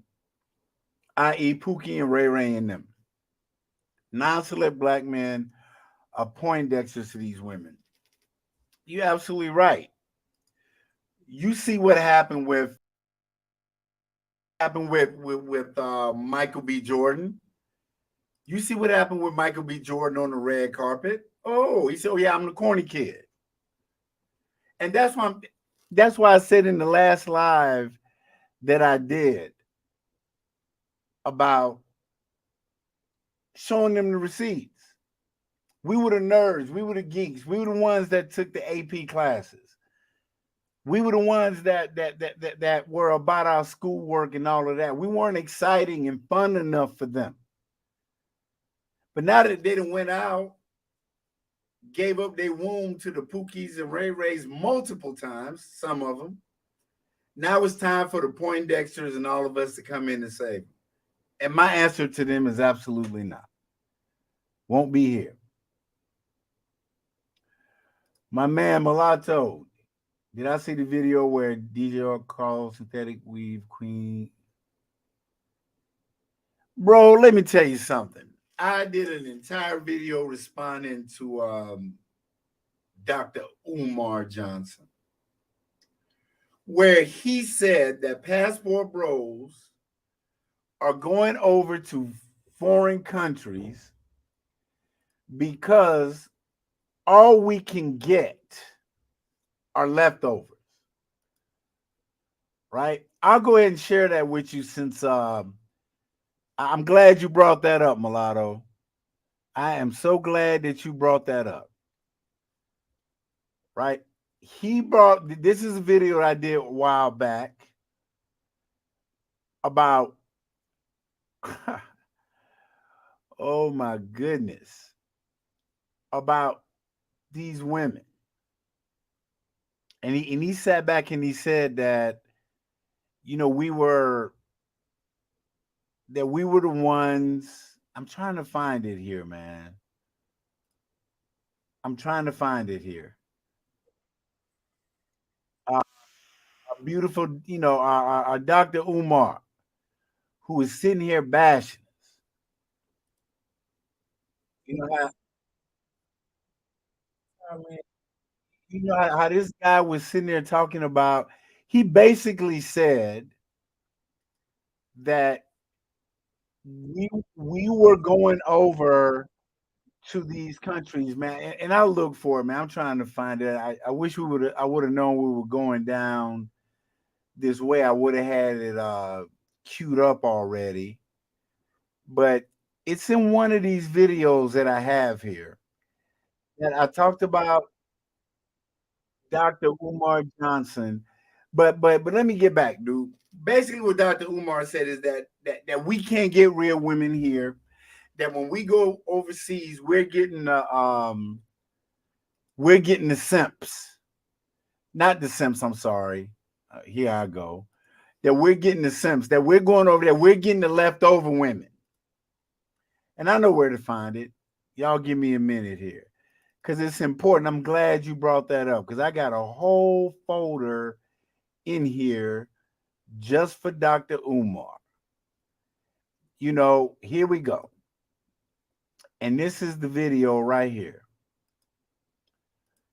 S1: I.e. Pookie and Ray Ray and them. Non-select Black men are Poindexters to these women. You're absolutely right. You see what happened with Michael B. Jordan. You see what happened with Michael B. Jordan on the red carpet. Oh, he said, "Oh yeah, I'm the corny kid," and that's why I said in the last live that I did about showing them the receipts. We were the nerds. We were the geeks. We were the ones that took the AP classes. We were the ones that were about our schoolwork and all of that. We weren't exciting and fun enough for them. But now that they done went out, gave up their womb to the Pookies and Ray Rays multiple times, some of them, now it's time for the Poindexters and all of us to come in and save them. And my answer to them is absolutely not. Won't be here. My man Mulatto. Did I see the video where DJ calls synthetic weave queen? Bro, let me tell you something. I did an entire video responding to Dr. Umar Johnson, where he said that passport bros are going over to foreign countries because all we can get are leftovers. Right? I'll go ahead and share that with you since I'm glad you brought that up, Mulatto. I am so glad that you brought that up. Right? He brought this is a video I did a while back about oh my goodness, about these women. And he sat back and he said that, you know, we were the ones. I'm trying to find it here, man. I'm trying to find it here. A beautiful, you know, our Dr. Umar, who is sitting here bashing us. You know how this guy was sitting there talking about. He basically said that we were going over to these countries, man, and I look for it, man. I'm trying to find it. I wish I would have known we were going down this way. I would have had it queued up already. But it's in one of these videos that I have here that I talked about Dr. Umar Johnson. But let me get back, dude. Basically, what Dr. Umar said is that we can't get real women here. That when we go overseas, we're getting the simps, not the simps. I'm sorry. Here I go. That we're getting the simps. That we're going over there. We're getting the leftover women. And I know where to find it. Y'all give me a minute here because it's important. I'm glad you brought that up because I got a whole folder in here just for Dr. Umar. You know, here we go. And this is the video right here.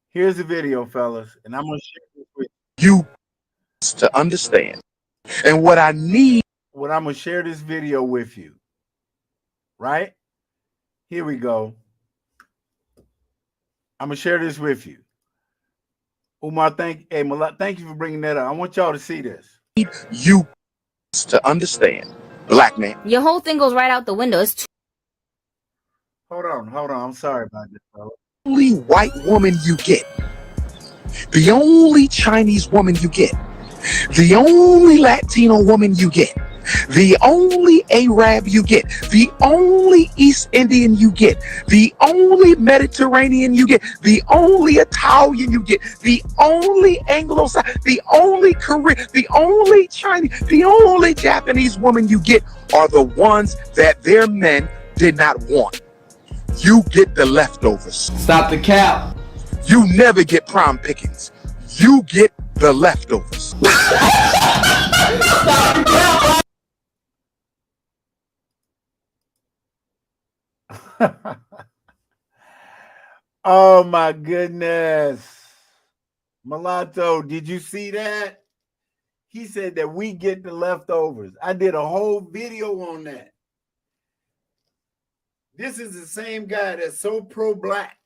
S1: Here's the video, fellas, and I'm going to share this with
S8: you to understand. And what I need.
S1: What I'm going to share this video with you. Right? Here we go. I'm going to share this with you. Umar, thank you for bringing that up. I want y'all to see this.
S8: You to understand, black man.
S9: Your whole thing goes right out the window.
S1: Hold on. I'm sorry about this, fella.
S8: Only white woman you get, the only Chinese woman you get, the only Latino woman you get, the only Arab you get, the only East Indian you get, the only Mediterranean you get, the only Italian you get, the only Anglo, the only Korean, the only Chinese, the only Japanese woman you get are the ones that their men did not want. You get the leftovers.
S10: Stop the cap.
S8: You never get prime pickings. You get the leftovers.
S1: Oh my goodness. Mulatto, did you see that? He said that we get the leftovers. I did a whole video on that. This is the same guy that's so pro-black.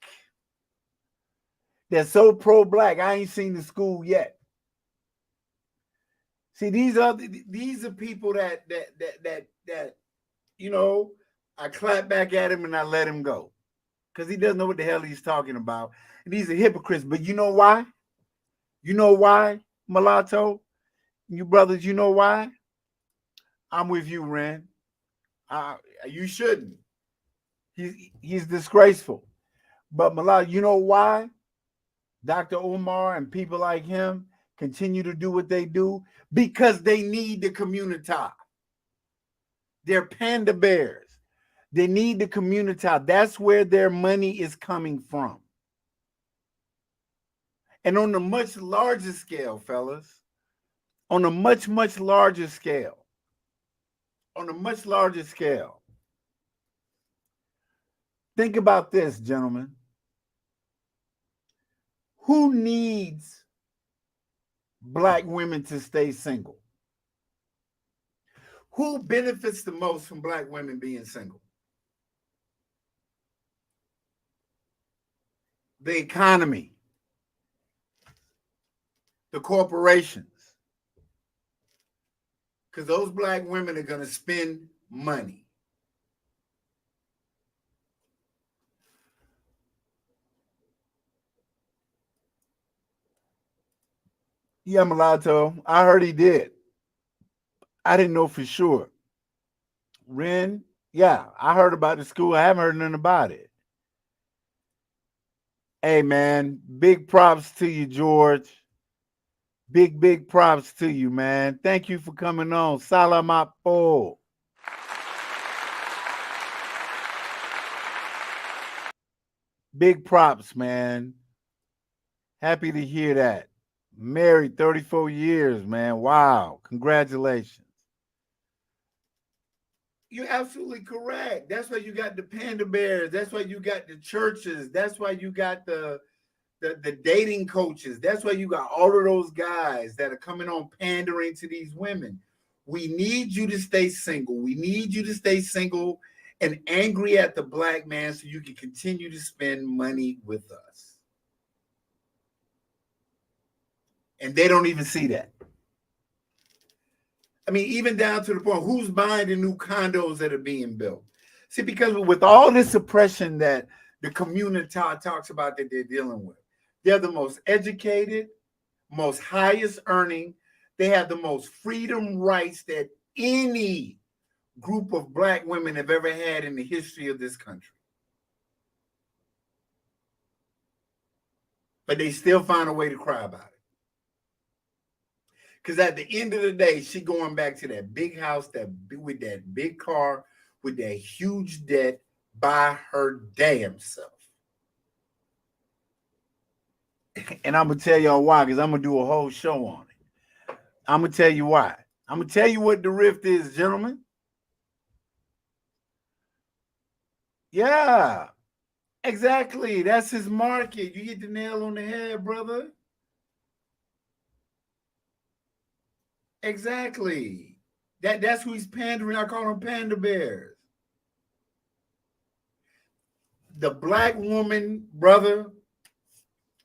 S1: That's so pro-black. I ain't seen the school yet. See, these are people that you know, I clap back at him and I let him go. Because he doesn't know what the hell he's talking about. And he's a hypocrite. But you know why? You know why, Mulatto? You brothers, you know why? I'm with you, Ren. You shouldn't. He's disgraceful. But Mulatto, you know why Dr. Umar and people like him continue to do what they do? Because they need the community. They're panda bears. They need the community. That's where their money is coming from. And on a much larger scale, fellas, on a much, much larger scale, think about this, gentlemen. Who needs Black women to stay single? Who benefits the most from Black women being single? The economy, the corporations. Because those Black women are going to spend money. Yeah, Mulatto. I heard he did. I didn't know for sure. Ren, yeah, I heard about the school. I haven't heard nothing about it. Hey, man, big props to you, George. Big props to you, man. Thank you for coming on. Salamat po. Big props, man. Happy to hear that. Married 34 years, man. Wow. Congratulations. You're absolutely correct. That's why you got the panda bears. That's why you got the churches. That's why you got the dating coaches. That's why you got all of those guys that are coming on pandering to these women. We need you to stay single. We need you to stay single and angry at the Black man so you can continue to spend money with us. And they don't even see that. I mean, even down to the point, who's buying the new condos that are being built? See, because with all this oppression that the community talks about that they're dealing with, they're the most educated, most highest earning. They have the most freedom rights that any group of Black women have ever had in the history of this country. But they still find a way to cry about it. Because at the end of the day, she going back to that big house, with that big car, with that huge debt by her damn self. And I'm going to tell y'all why, because I'm going to do a whole show on it. I'm going to tell you why. I'm going to tell you what the rift is, gentlemen. Yeah, exactly. That's his market. You hit the nail on the head, brother. Exactly. That's who he's pandering. I call them panda bears. The Black woman, brother,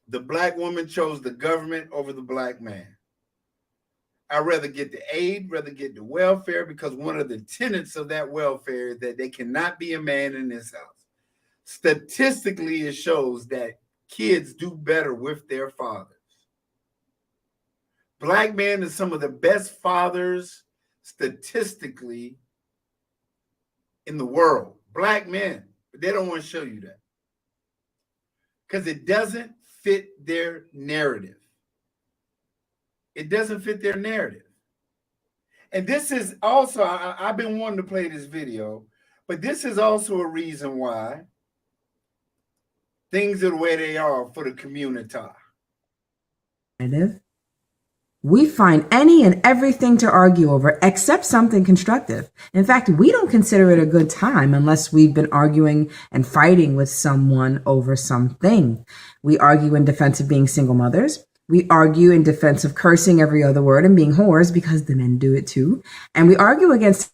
S1: the Black woman chose the government over the Black man. I'd rather get the aid, rather get the welfare, because one of the tenets of that welfare is that they cannot be a man in this house. Statistically, it shows that kids do better with their fathers. Black men are some of the best fathers statistically in the world. Black men, but they don't want to show you that because it doesn't fit their narrative. It doesn't fit their narrative. And this is also, I've been wanting to play this video, but this is also a reason why things are the way they are for the community.
S9: We find any and everything to argue over except something constructive. In fact, we don't consider it a good time unless we've been arguing and fighting with someone over something. We argue in defense of being single mothers. We argue in defense of cursing every other word and being whores because the men do it too. And we argue against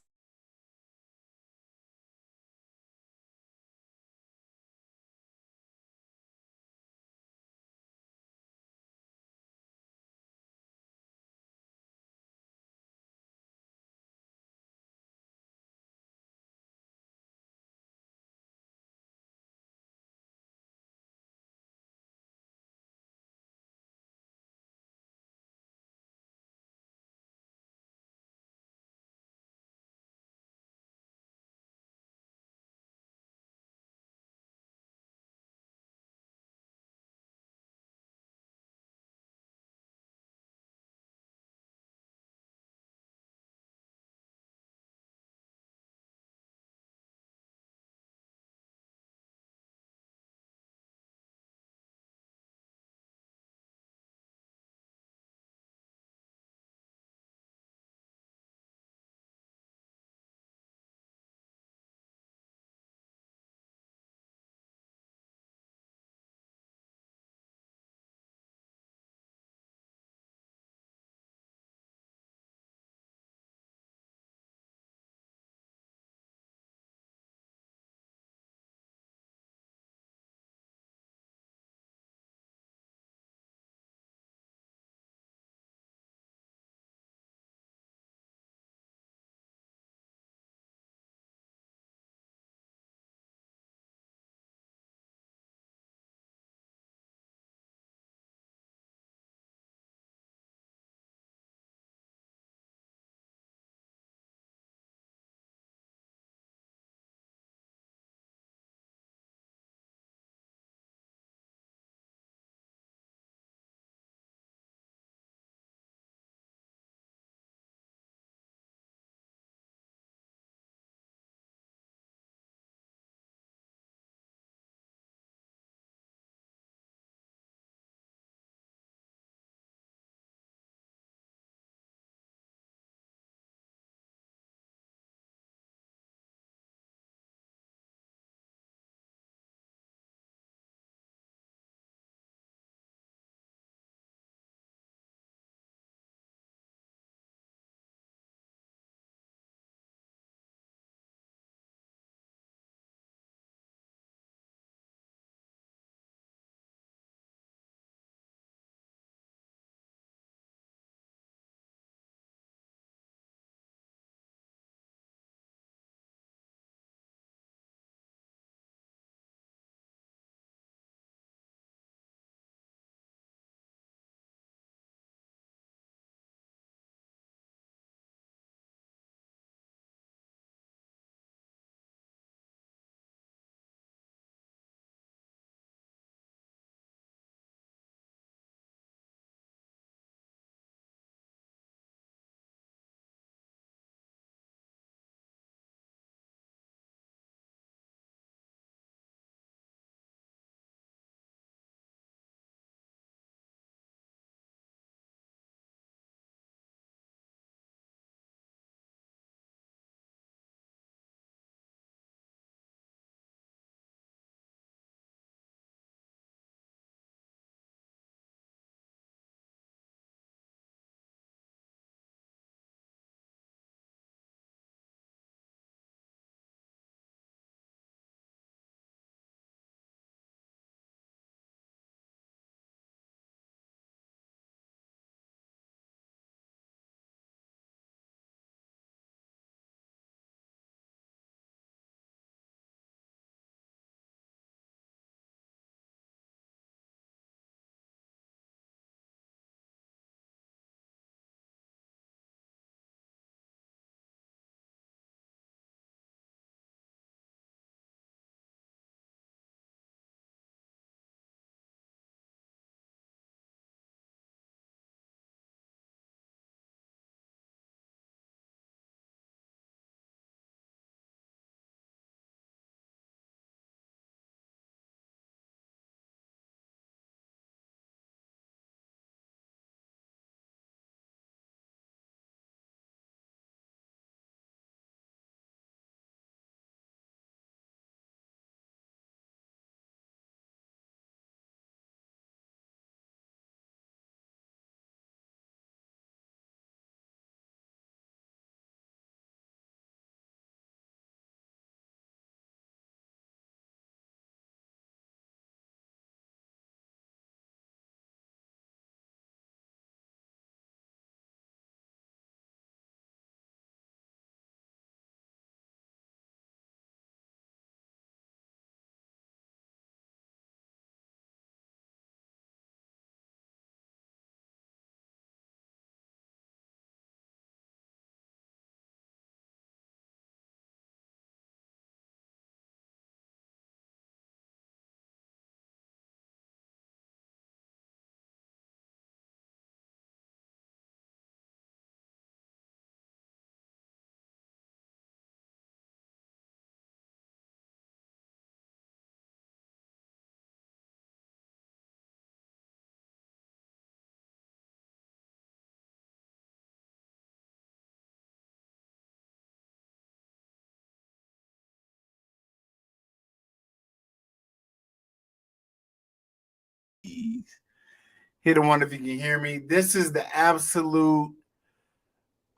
S1: Hit a one if you can hear me. This is the absolute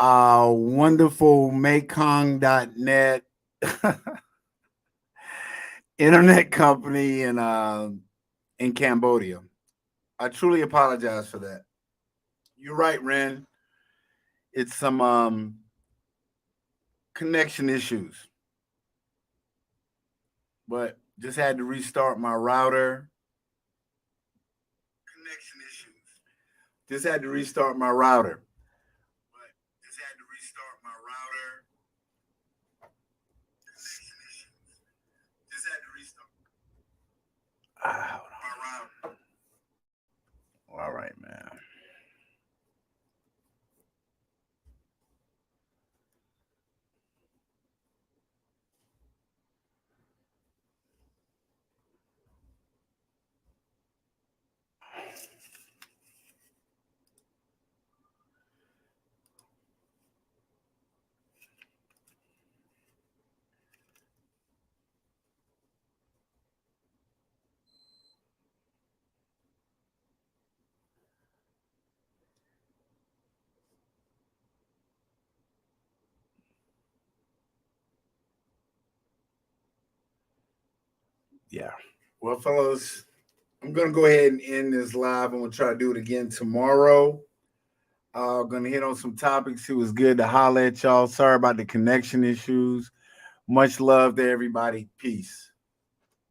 S1: wonderful Mekong.net internet company in Cambodia. I truly apologize for that. You're right, Ren. It's some connection issues. But just had to restart my router. Connection issues. Just had to restart my router. But just had to restart my router. Connection issues. Just had to restart my router. All right, man. Yeah. Well, fellas, I'm going to go ahead and end this live. I'm going to try to do it again tomorrow. Going to hit on some topics. It was good to holler at y'all. Sorry about the connection issues. Much love to everybody. Peace.